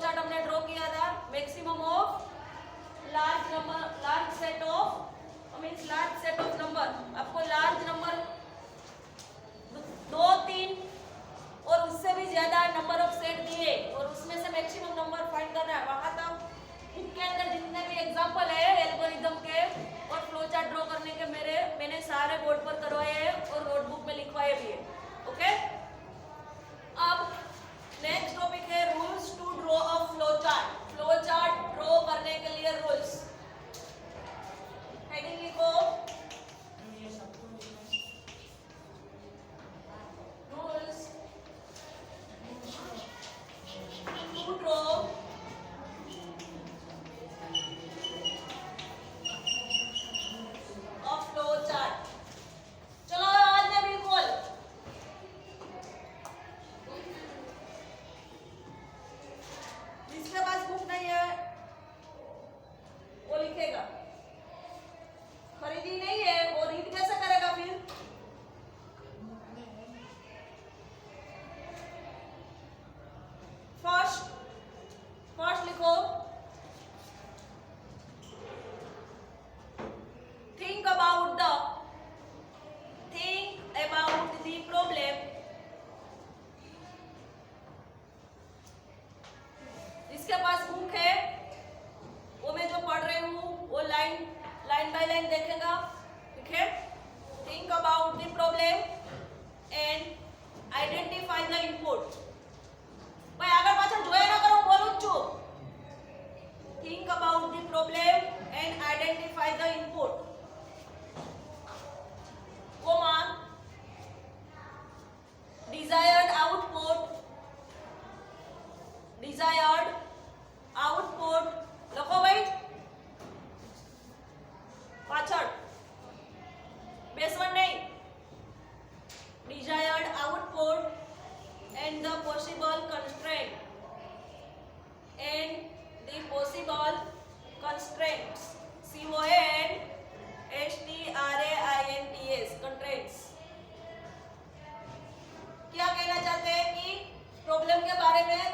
Chart हमने draw किया था, maximum of large number, large set of means large set of number. आपको large number 2, 3 और उससे भी ज्यादा नंबर ऑफ सेट दिए और उसमें से मैक्सिमम नंबर फाइंड करना है। वहां तक बुक के अंदर जितने भी एग्जांपल है एल्गोरिथम के और फ्लो चार्ट ड्रॉ करने के मैंने सारे बोर्ड पर करवाए हैं और नोटबुक में लिखवाए भी है। ओके, अब नेक्स्ट टॉपिक है rules to draw a flow chart. Flow chart draw करने के लिए रूल्स, हेडिंग लिखो, rules to draw a flow chart. चलो आवाज में बिल्कुल, जिसके पास बुक नहीं है वो लिखेगा, खरीदी नहीं है वो रीड कैसे करेगा फिर? फर्स्ट लिखो, think about the problem। जिसके पास बुक है वो मैं जो पढ़ रही हूँ वो लाइन बाय लाइन देखेगा, ठीक है। Think about the problem and identify the input. भाई आगे पाछળ જોયા ના કરો, બોલું જ છું। Think about the problem and identify the input, comma desired output લખો ભાઈ પાછળ, બેસવાનું નહીં। desired output and the possible constraints constraints। क्या कहना चाहते हैं कि प्रॉब्लम के बारे में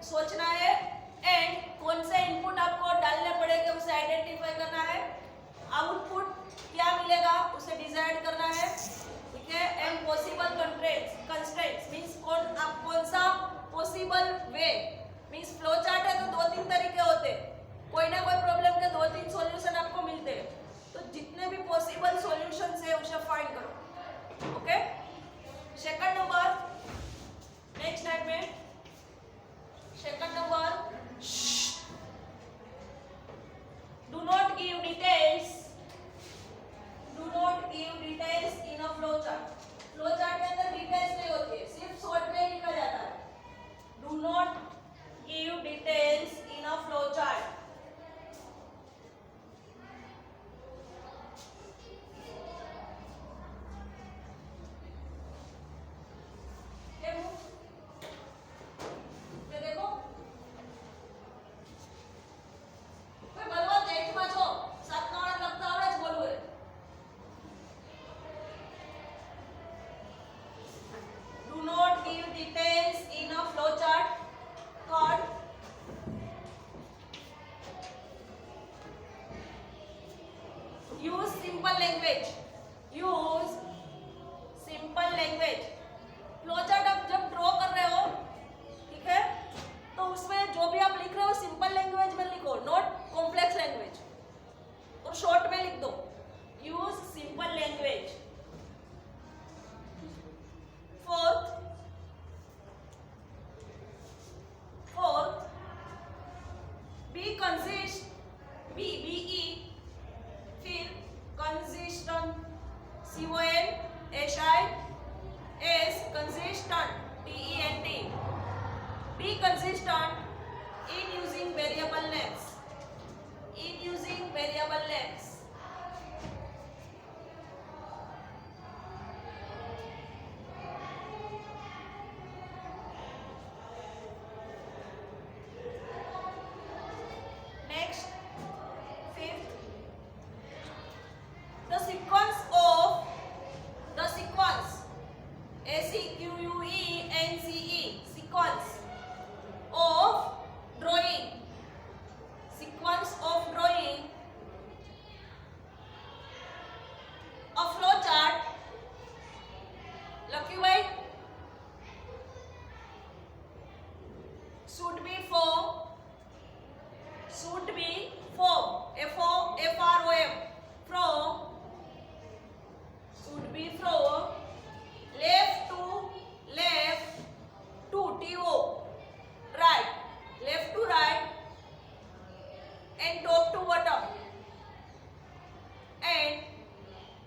सोचना है एंड कौन से इनपुट आपको डालने पड़ेंगे उसे आइडेंटिफाई करना है, आउटपुट क्या मिलेगा उसे डिसाइड करना है, ठीक है। एंड पॉसिबल कंस्ट्रेंट्स मींस कौन सा possible way, means flow chart है तो 2-3 तरीके होते हैं, कोई ना कोई प्रॉब्लम के 2-3 सॉल्यूशन आपको मिलते हैं, तो जितने भी पॉसिबल सॉल्यूशंस है उसे फाइंड करो। Okay, second number, next time में second number, do not give details in a flow chart. Flow chart के अंदर डिटेल्स नहीं होती है, सिर्फ शॉर्ट में लिखा जाता है। Do not give details in a flow chart. should be from F-O-F-R-O-M from should be from left to T-O right, left to right and top to bottom and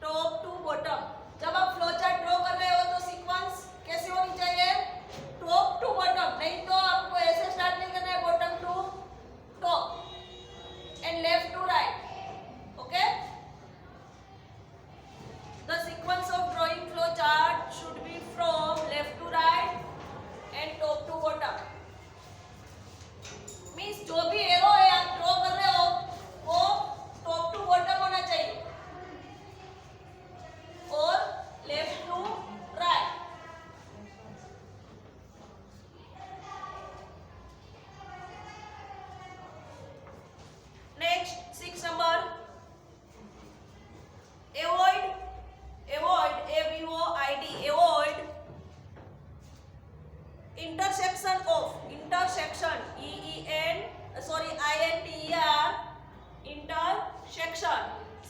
top to bottom. जब आप flow chart draw कर रहे हो तो sequence कैसे होनी चाहिए? Top to bottom, नहीं तो आपको ऐसे स्टार्ट नहीं करना है, bottom to top and left to right. Okay, the sequence of drawing flow chart should be from left to right and top to bottom. Means जो भी एरो है आप ड्रॉ कर रहे हो वो टॉप टू बॉटम होना चाहिए और left to right. Next 6 number, avoid AVOID avoid intersection of intersection intersection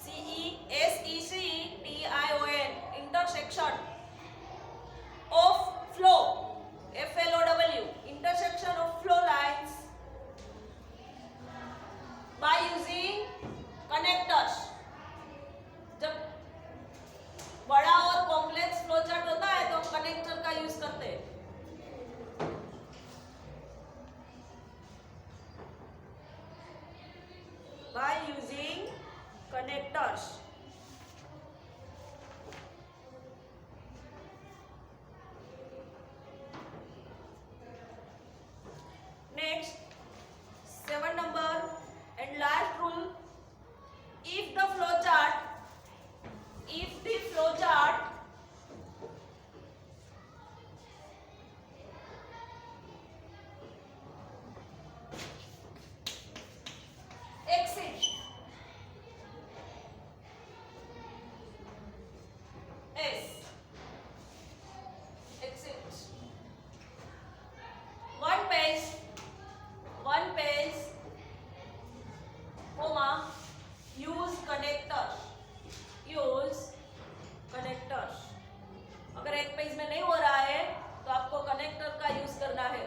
CESECTION intersection of flow FLOW intersection of flow lines by using connectors. जब बड़ा और कॉम्प्लेक्स फ्लो चार्ट होता है तो हम कनेक्टर का यूज करते हैं. By using connectors. Next, 7 number and last rule, if the flow chart exceeds one page comma use connectors. अगर एक पेज में नहीं हो रहा है तो आपको कनेक्टर का यूज करना है.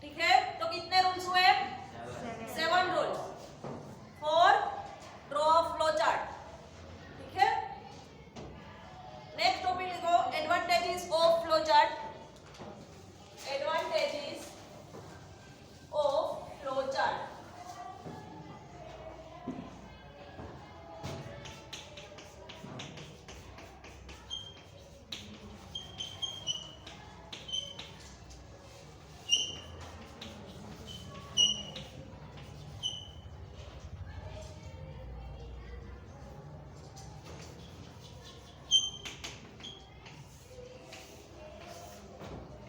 ठीक है, तो कितने रूल्स हुए? 7 rules for draw flow chart. ठीक है, नेक्स्ट टॉपिक लिखो, advantages of flow chart. Advantages of flow chart.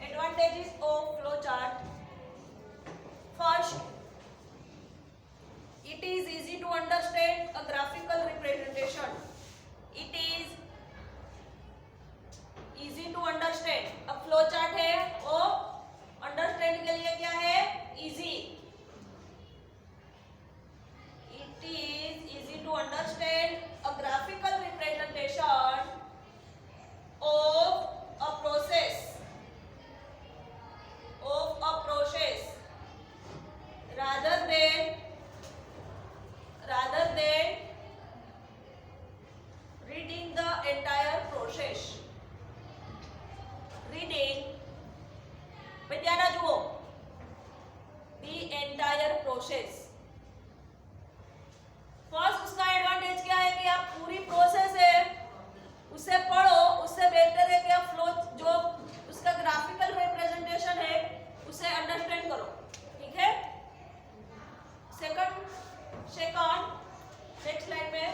Advantages of flow chart. First, it is easy to understand a graphical representation. It is easy to understand. अब flow chart है वो understand के लिए क्या है? Easy. It is easy to understand a graphical representation of a process rather than reading the entire process. Reading, भाई ध्यान जुओ, the entire process. First उसका एडवांटेज क्या है कि आप पूरी प्रोसेस है उसे पढ़ो, उससे बेहतर है कि आप फ्लो जो उसका ग्राफिकल रिप्रेजेंटेशन है उसे अंडरस्टैंड करो. ठीक है, सेकंड नेक्स्ट स्लाइड में,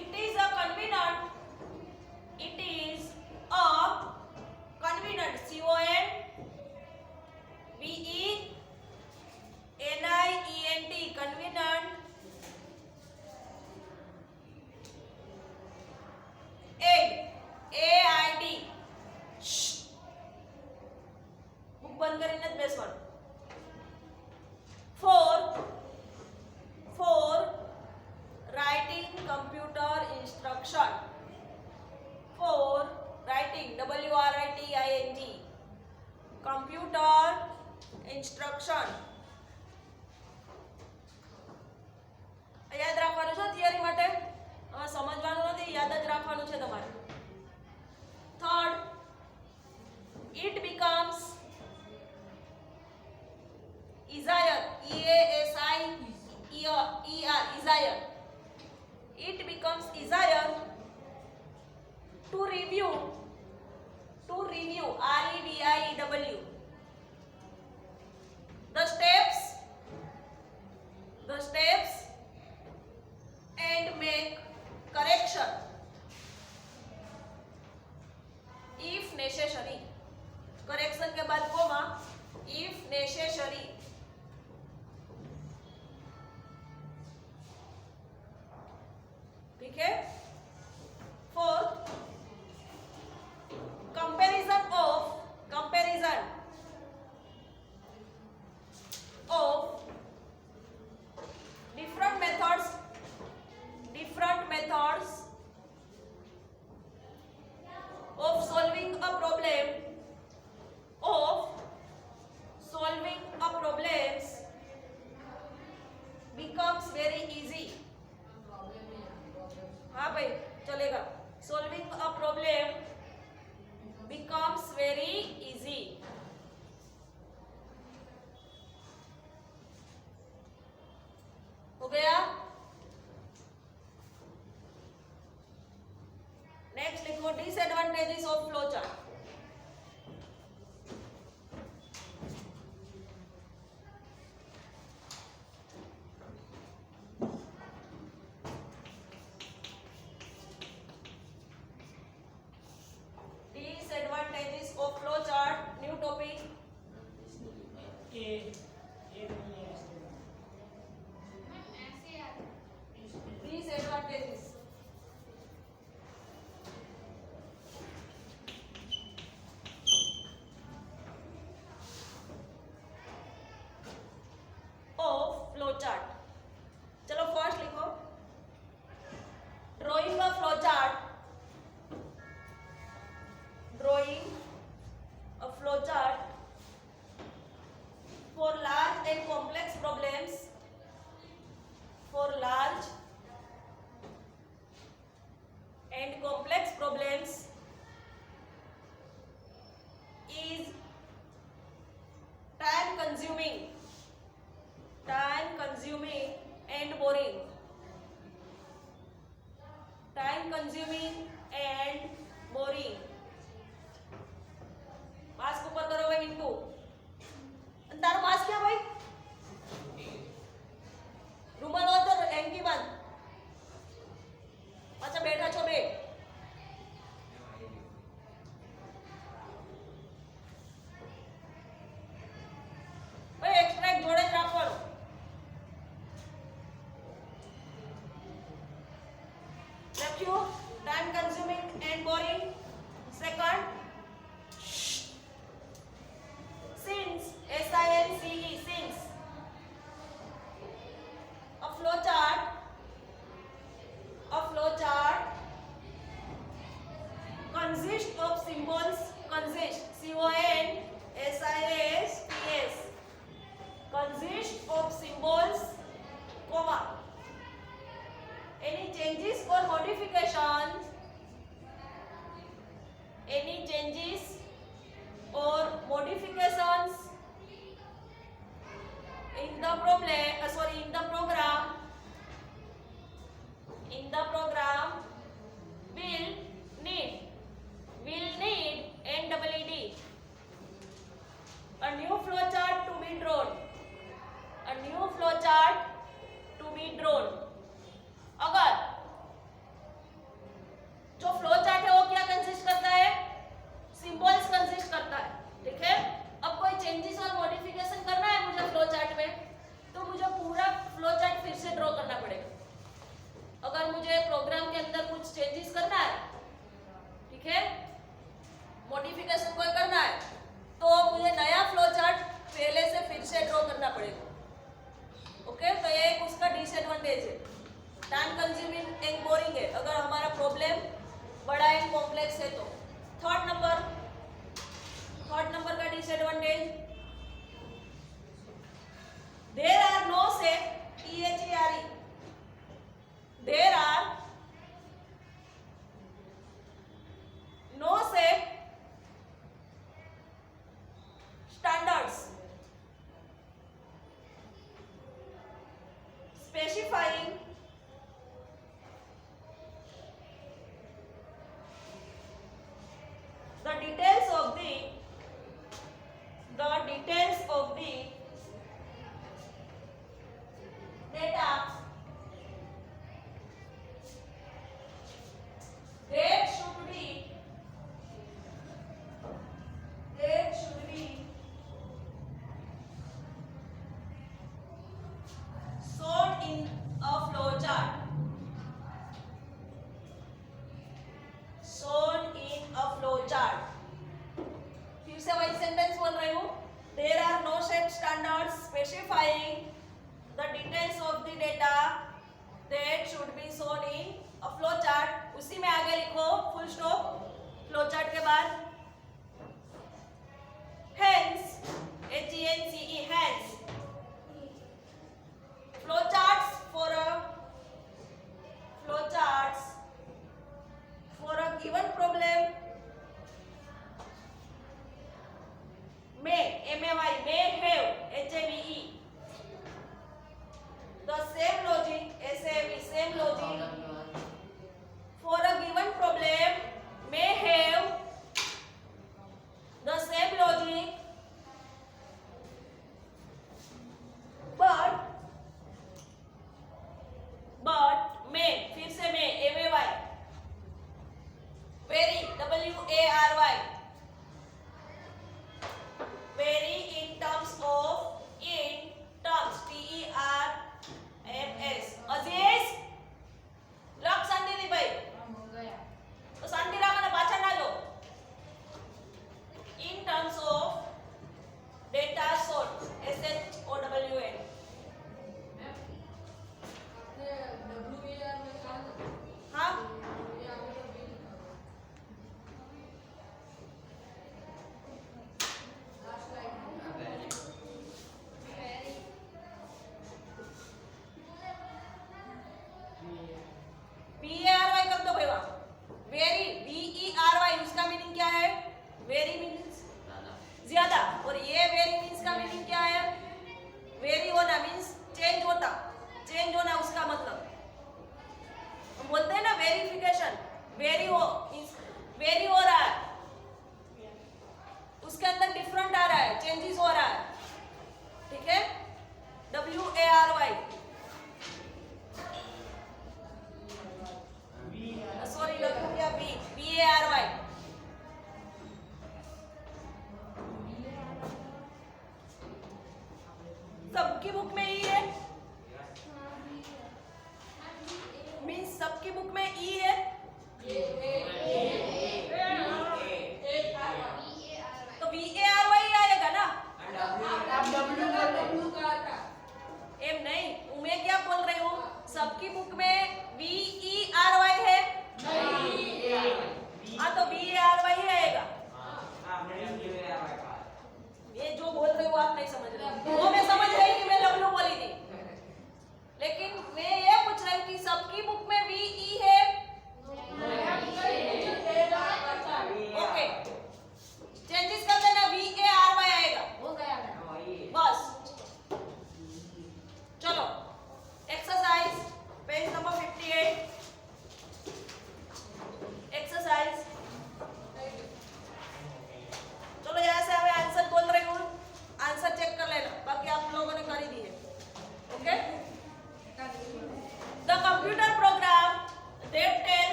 it is a convenient CONVENIENT બંધ કરીને જ બેસવાનું. for writing computer instruction. For writing, WRITING, computer instruction. યાદ રાખવાનું છે થિયરી માટે, હવે સમજવાનું નથી, યાદ જ રાખવાનું છે તમારે. Third, it becomes easier, easier, it becomes easier to review, REVIEW, the steps and make correction if necessary. correction के बाद कोमा, if necessary. ठीक है. Fourth, comparison of different methods of solving a problem becomes very easy. हाँ भाई चलेगा. solving a problem becomes very easy. हो गया. Next लिखो disadvantages of flowchart. Disadvantages of flowchart, new topic. Disadvantages. of flowchart. चलो first लिखो. drawing a flowchart for large and complex problems is time consuming and boring. Mask ऊपर करो भाई मिंटू. तारो mask क्या भाई? રૂમાલ હોય તો એન્કી બાંધ. પાછા બેઠા છો બે. ભાઈ એક્સ્ટ્રેક્ટ જોડે જ રાખવાનું. લખ્યું time consuming and boring. second, since since a flowchart consists of symbols, consists of symbols, comma, any changes or modifications in the program will need NEED a new flowchart to be drawn. अगर जो flowchart है वो क्या consist करता है? Symbols consist करता है. ठीक है. अब कोई चेंजेस और मॉडिफिकेशन करना है मुझे flowchart में, तो मुझे पूरा flowchart फिर से ड्रॉ करना पड़ेगा. अगर मुझे प्रोग्राम के अंदर कुछ चेंजेस करना है, ठीक है, मॉडिफिकेशन कोई करना है, तो मुझे नया flowchart again. There are no set THERE. There are no set standards specifying the details of the data that should be shown in a flowchart. फिर से वही सेंटेंस बोल रही हूँ. There are no set standards specifying the details of the data that should be shown in a flowchart. उसी में आगे लिखो फुल स्टॉप flowchart के बाद. Hence, HENCE, hence, flowcharts for a given problem may have HAVE the same logic, same logic for a given problem may have the same logic but may, फिर से may, AVY, vary, WARY, vary in terms, TERMS. अजीज, रख शांति दी भाई. तो शांति रखना पाछा ना लो. In terms of data sort, SHOWN. हाँ PARY कर दो भाई वहाँ. वेरी VERY उसका मीनिंग क्या है? वेरी मीन्स ज्यादा. और ये वेरी मीन्स का मीनिंग क्या है? वेरी होना मीन्स चेंज होता. चेंज होना उसका मतलब हम बोलते हैं ना वेरिफिकेशन. वेरी हो रहा है, उसके अंदर डिफरेंट आ रहा है, चेंजेस हो रहा है. ठीक है. WARY, sorry BARY. सबकी बुक में ई है. मीन्स सबकी बुक में ई है. तो VARY आएगा ना. एम नहीं, मैं क्या बोल रही हूँ? सबकी बुक में VERY है. हाँ तो VARY ही आएगा. ये जो बोल रही हूँ आप नहीं समझ रहे. वो मैं समझ रही कि मैं W बोली थी.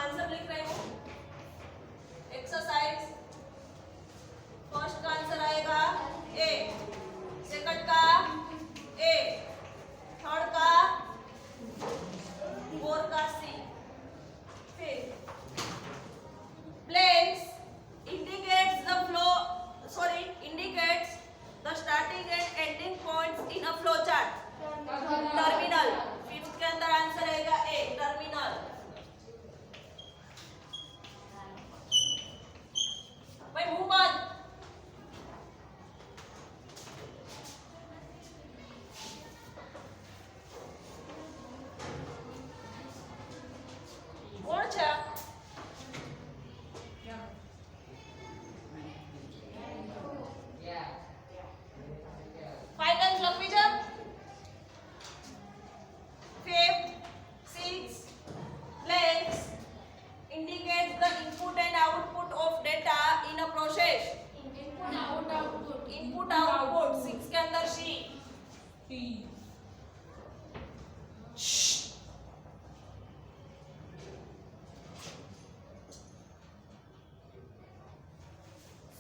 आंसर लिख रही हूँ। एक्सरसाइज फर्स्ट का आंसर आएगा ए, सेकंड का ए, थर्ड का, फोर्थ का सी। फिर blanks indicates the flow, sorry, indicates the starting and ending points in a flow chart. Terminal, fifth के अंदर आंसर आएगा ए, टर्मिनल। भाई मुंह बंद। કોણ છે? फाइव टाइम्स लखवी છે। Fifth, sixth, blanks indicates the input and output of data in a process. Input output, six के अंदर सी।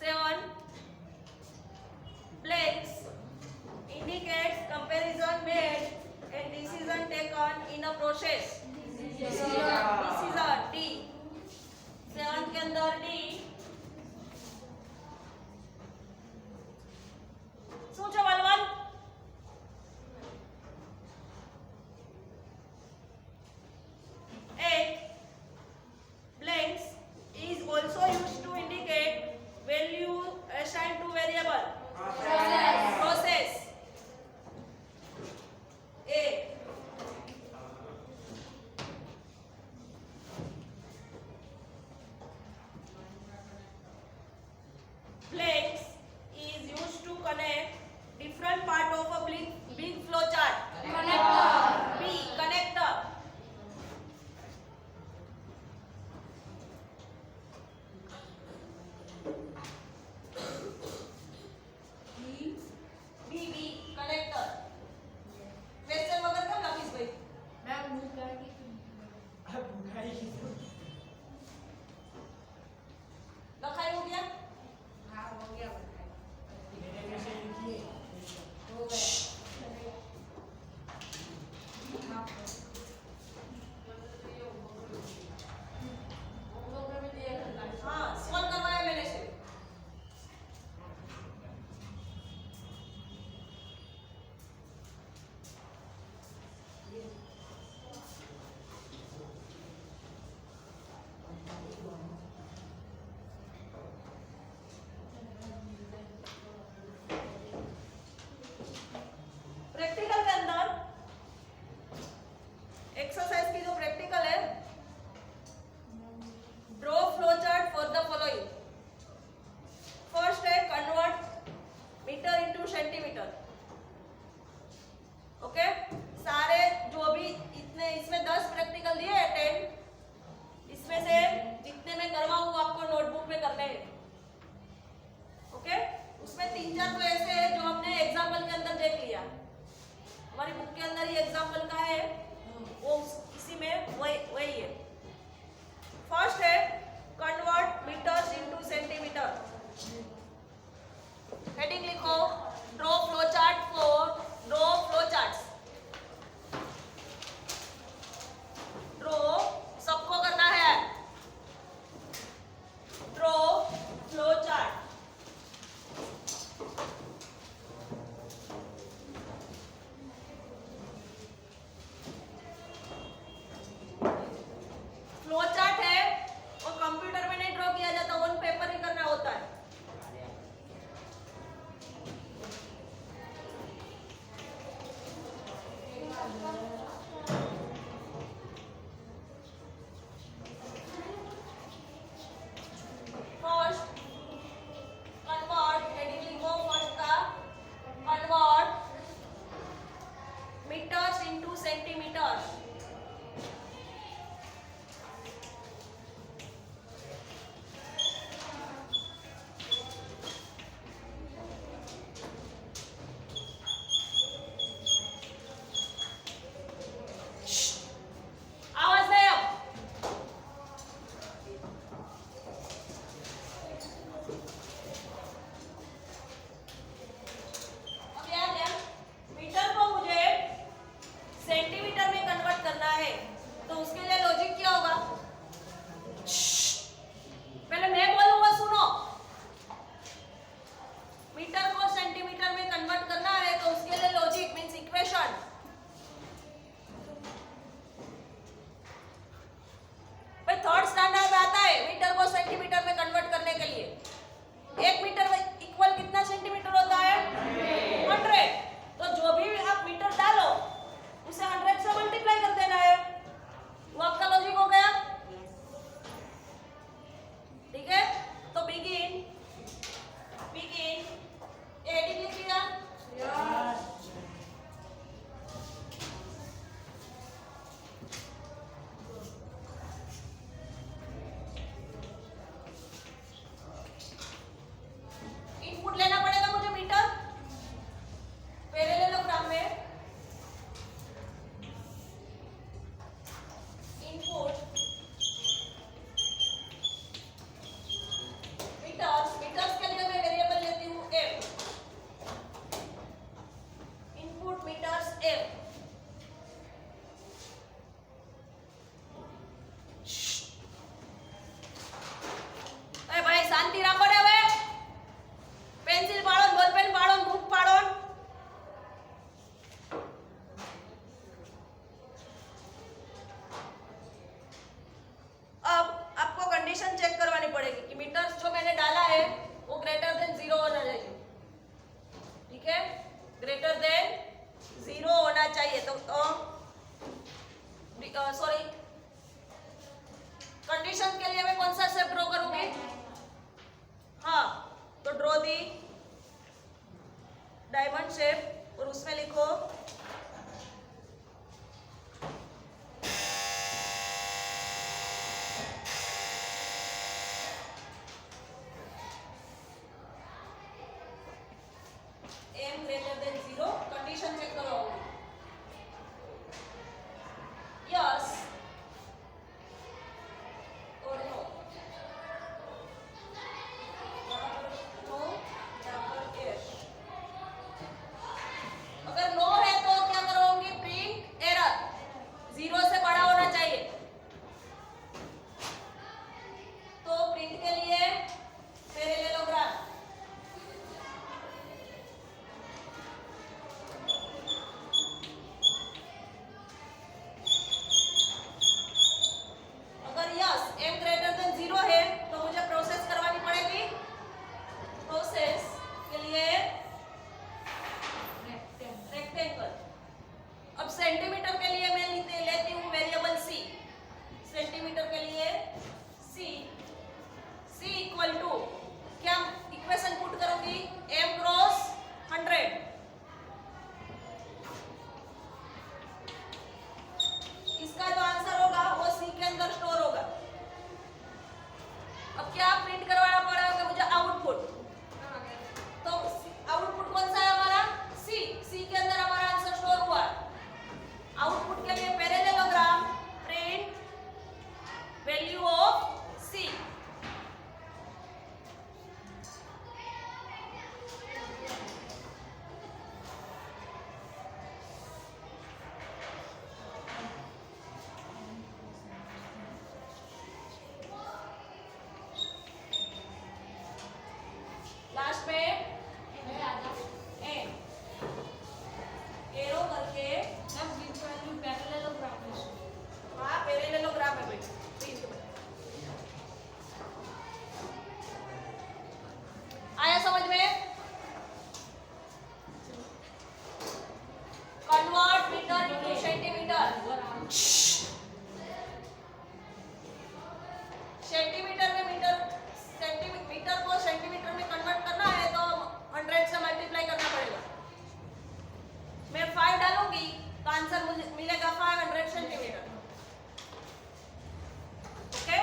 Seven, blanks indicates comparison made and decision taken in a process. Decision D, seven के अंदर D. શું છે Balwant? Eight, blanks is also used to indicate value assigned to variable. Process. A, blanks is used to connect different part of a big flow chart. Connector. B, connector. B, connector. Question वगैरह कब लखीश भाई? लखाई हो गया? हाँ, solve करवाया मैंने से। प्रैक्टिकल के अंदर एक्सरसाइज की जो प्रैक्टिकल है, draw flow chart for the following. First है convert metre into centimetre. Okay, सारे जो भी इतने इसमें 10 प्रैक्टिकल दिए हैं 10, इसमें से जितने मैं करवाऊँ आपको नोटबुक में करने हैं। ओके, उसमें 3-4 तो ऐसे हैं जो हमने एग्जाम्पल के अंदर देख लिया, हमारी बुक के अंदर ही एग्जाम्पल का है, वो इसी में वही है। फर्स्ट है convert metres into centimetre. Heading लिखो, draw flow chart for draw flow charts. Centimetre में मीटर को सेंटीमीटर में कन्वर्ट करना है तो 100 से मल्टीप्लाई करना पड़ेगा। मैं 5 डालूंगी तो आंसर मुझे मिलेगा 500 सेंटीमीटर। ओके,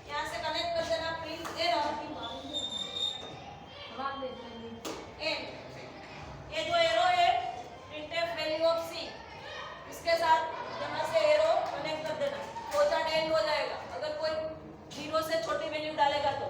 यहाँ से कनेक्ट कर देना प्लीज। ये जो एरो है printf वैल्यू ऑफ c, इसके साथ यहाँ से एरो कनेक्ट कर देना, तो एंड हो जाएगा। अगर कोई 0 से छोटी वैल्यू डालेगा तो